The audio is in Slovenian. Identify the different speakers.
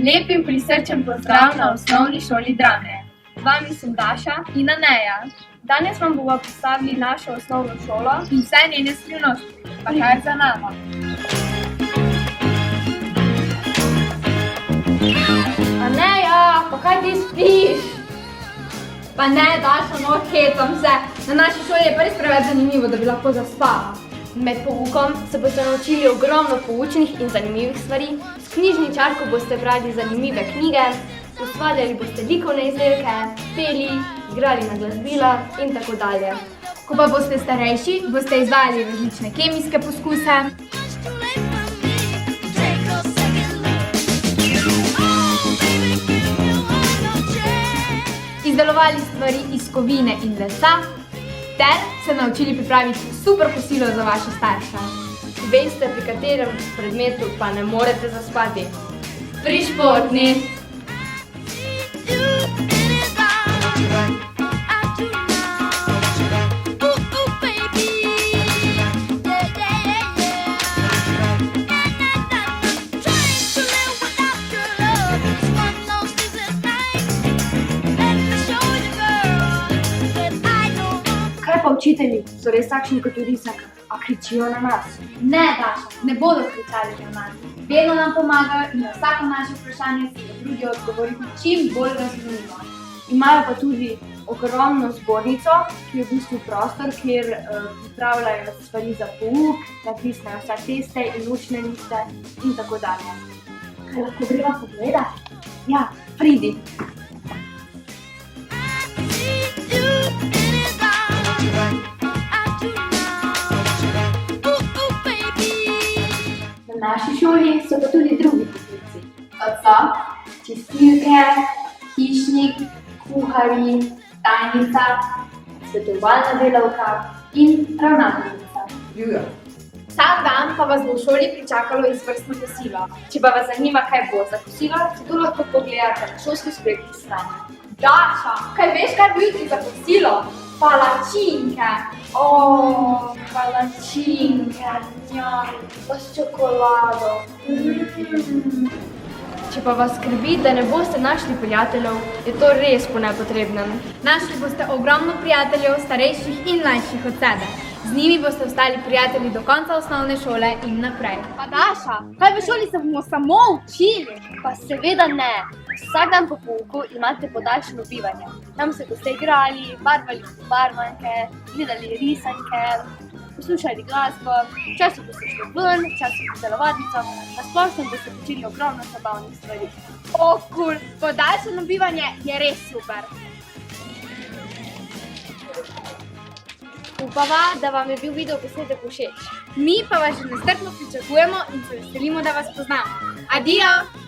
Speaker 1: Lep in prisrčen pozdrav na osnovni šoli Drame. Z vami sem Daša in Aneja. Danes vam bomo predstavili našo osnovno šolo in vse njene skrivnosti. Pa kar za nama.
Speaker 2: Aneja, pa kaj ti spiš? Pa ne, Daša, no hecam se. Na naši šoli je pa res preveč zanimivo, da bi lahko zaspala. Med poukom se boste naučili ogromno poučnih in zanimivih stvari, s knjižničarko boste brali zanimive knjige, ustvarjali boste likovne izdelke, peli, igrali na glasbila in tako dalje.
Speaker 1: Ko pa boste starejši, boste izvajali različne kemijske poskuse, izdelovali stvari iz kovine in lesa, ter se naučili pripraviti super kosilo za vaše starše.
Speaker 2: Veste, pri katerem predmetu pa ne morete zaspati?
Speaker 1: Pri športni.
Speaker 3: Kaj pa učitelji? So res takšni kot v risankah, a kričijo na nas?
Speaker 1: Ne, Daša, ne bodo kričali na nas. Vedno nam pomagajo in na vsako naše vprašanje si ga trudijo odgovoriti čim bolj razumljivo.
Speaker 3: Imajo pa tudi ogromno zbornico, ki je v bistvu prostor, kjer pripravljajo stvari za pouk, natisnejo vse teste in učne liste in tako dalje.
Speaker 1: Kaj lahko greva pogledat?
Speaker 3: Ja, pridi!
Speaker 1: Na naši šoli so pa tudi drugi poklici. Kot so čistilke, hišnik, kuharji, tajnica, svetovalna delavka in ravnateljica. Vsak dan pa vas bo v šoli pričakalo izvrstno kosilo. Če pa vas zanima, kaj bo za kosilo, se to lahko pogledate na šolski spletni strani. Daša, kaj veš, kaj bo jutri za kosilo? Palačinke. Palačinke, njaj, pa s čokolado.
Speaker 2: Če pa vas skrbi, da ne boste našli prijateljev, je to res po nepotrebnem.
Speaker 1: Našli boste ogromno prijateljev, starejših in mlajših od sebe. Z njimi boste ostali prijatelji do konca osnovne šole in naprej.
Speaker 3: Pa Daša, kaj v šoli se bomo samo učili? Pa seveda ne. Vsak dan po pouku imate podaljšano bivanje. Tam se boste igrali, barvali barvanke, gledali risanke, poslušali glasbo, včasih boste šli ven, včasih v telovadnico, na splošno boste počeli ogromno zabavnih stvari.
Speaker 1: Kul, podaljšano bivanje je res super.
Speaker 2: Upava, da vam je bil video posnetek všeč.
Speaker 1: Mi pa vas že nestrpno pričakujemo in se veselimo, da vas poznamo. Adijo!